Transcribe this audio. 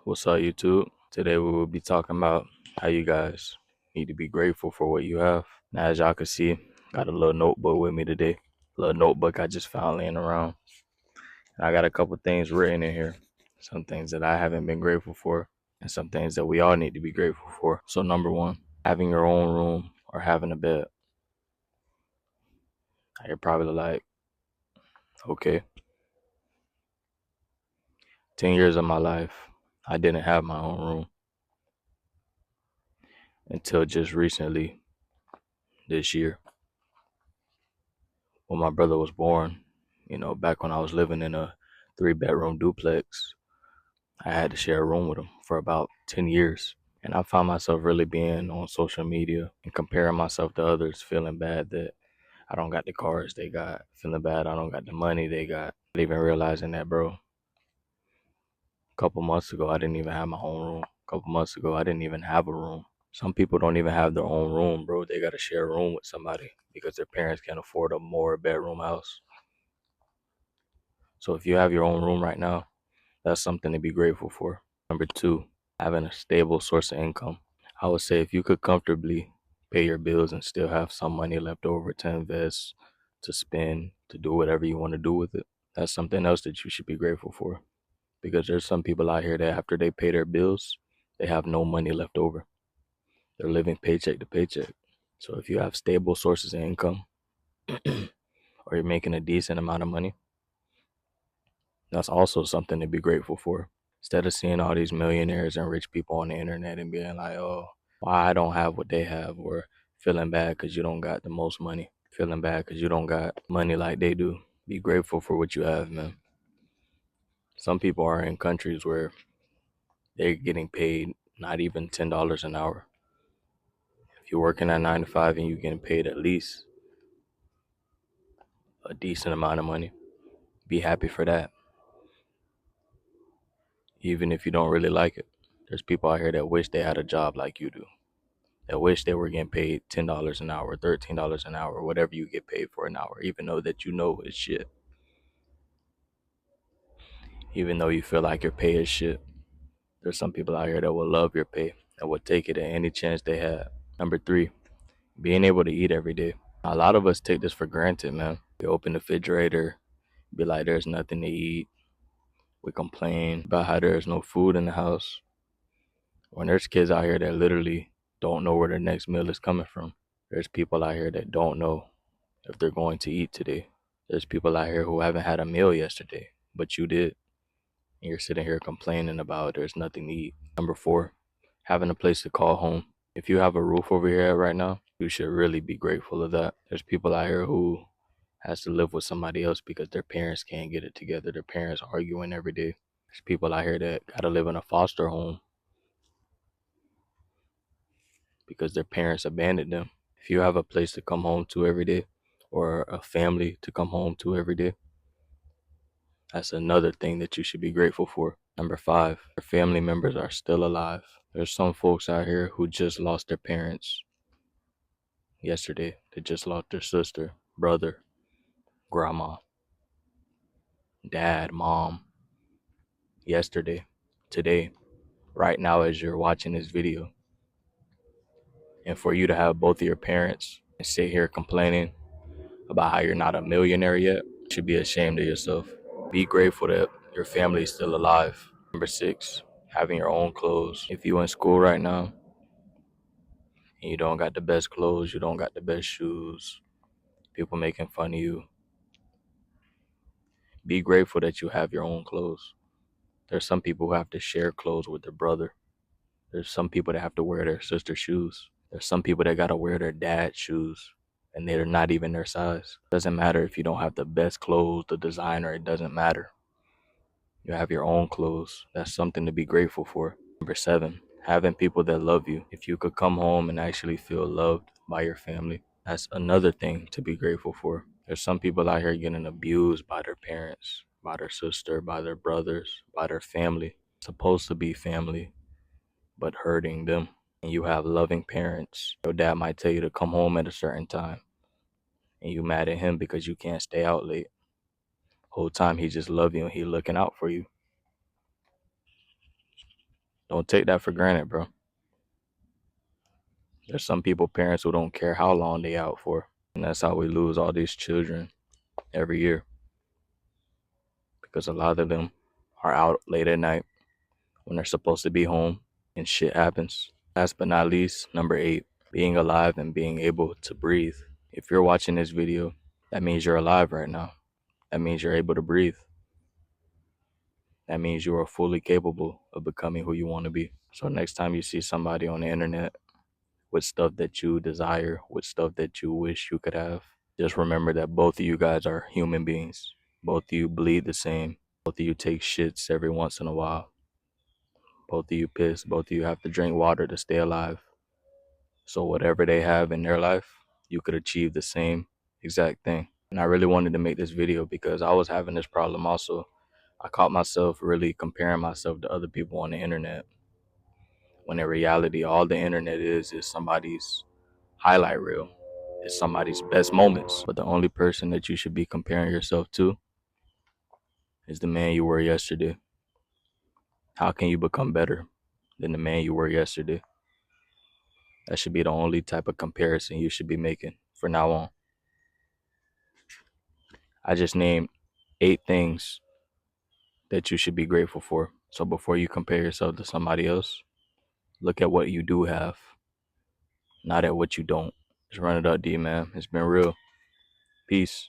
What's up, YouTube? Today we will be talking about how you guys need to be grateful for what you have. Now, as y'all can see, got a little notebook with me today. Little notebook I just found laying around. And I got a couple things written in here. Some things that I haven't been grateful for, and some things that we all need to be grateful for. So, number one, having your own room or having a bed. You're probably like, okay, 10 years of my life, I didn't have my own room until just recently this year when my brother was born. Back when I was living in a 3-bedroom duplex, I had to share a room with him for about 10 years. And I found myself really being on social media and comparing myself to others, feeling bad that I don't got the cars they got, feeling bad I don't got the money they got. Not even realizing that, bro, a couple months ago, I didn't even have my own room. A couple months ago, I didn't even have a room. Some people don't even have their own room, bro. They got to share a room with somebody because their parents can't afford a more bedroom house. So if you have your own room right now, that's something to be grateful for. Number two, having a stable source of income. I would say if you could comfortably pay your bills and still have some money left over to invest, to spend, to do whatever you want to do with it, that's something else that you should be grateful for. Because there's some people out here that after they pay their bills, they have no money left over. They're living paycheck to paycheck. So if you have stable sources of income or you're making a decent amount of money, that's also something to be grateful for. Instead of seeing all these millionaires and rich people on the internet and being like, oh, why I don't have what they have, or feeling bad because you don't got the most money, feeling bad because you don't got money like they do. Be grateful for what you have, man. Some people are in countries where they're getting paid not even $10 an hour. If you're working at 9 to 5 and you're getting paid at least a decent amount of money, be happy for that, even if you don't really like it. There's people out here that wish they had a job like you do, that wish they were getting paid $10 an hour, $13 an hour, whatever you get paid for an hour, even though that you know it's shit. Even though you feel like your pay is shit, there's some people out here that will love your pay, that will take it at any chance they have. Number three, being able to eat every day. A lot of us take this for granted, man. We open the refrigerator, be like, there's nothing to eat. We complain about how there's no food in the house, when there's kids out here that literally don't know where their next meal is coming from. There's people out here that don't know if they're going to eat today. There's people out here who haven't had a meal yesterday, but you did. And you're sitting here complaining about there's nothing to eat. Number four, having a place to call home. If you have a roof over your head right now, you should really be grateful of that. There's people out here who has to live with somebody else because their parents can't get it together. Their parents arguing every day. There's people out here that gotta live in a foster home because their parents abandoned them. If you have a place to come home to every day or a family to come home to every day, that's another thing that you should be grateful for. Number five, your family members are still alive. There's some folks out here who just lost their parents yesterday. They just lost their sister, brother, grandma, dad, mom yesterday, today, right now as you're watching this video. And for you to have both of your parents and sit here complaining about how you're not a millionaire yet, you should be ashamed of yourself. Be grateful that your family is still alive. Number six, having your own clothes. If you in school right now and you don't got the best clothes, you don't got the best shoes, people making fun of you, be grateful that you have your own clothes. There's some people who have to share clothes with their brother. There's some people that have to wear their sister's shoes. There's some people that gotta wear their dad's shoes and they're not even their size. Doesn't matter if you don't have the best clothes, the designer, it doesn't matter. You have your own clothes. That's something to be grateful for. Number seven, having people that love you. If you could come home and actually feel loved by your family, that's another thing to be grateful for. There's some people out here getting abused by their parents, by their sister, by their brothers, by their family. Supposed to be family, but hurting them. And you have loving parents. Your dad might tell you to come home at a certain time, and you mad at him because you can't stay out late. Whole time he just love you and he looking out for you. Don't take that for granted, bro. There's some people, parents, who don't care how long they out for. And that's how we lose all these children every year. Because a lot of them are out late at night when they're supposed to be home and shit happens. Last but not least, number 8, being alive and being able to breathe. If you're watching this video, that means you're alive right now. That means you're able to breathe. That means you are fully capable of becoming who you want to be. So next time you see somebody on the internet with stuff that you desire, with stuff that you wish you could have, just remember that both of you guys are human beings. Both of you bleed the same. Both of you take shits every once in a while. Both of you piss. Both of you have to drink water to stay alive. So whatever they have in their life, you could achieve the same exact thing. And I really wanted to make this video because I was having this problem also. I caught myself really comparing myself to other people on the internet, when in reality, all the internet is somebody's highlight reel. It's somebody's best moments. But the only person that you should be comparing yourself to is the man you were yesterday. How can you become better than the man you were yesterday? That should be the only type of comparison you should be making from now on. I just named 8 things that you should be grateful for. So before you compare yourself to somebody else, look at what you do have, not at what you don't. Just run it up, D, man. It's been real. Peace.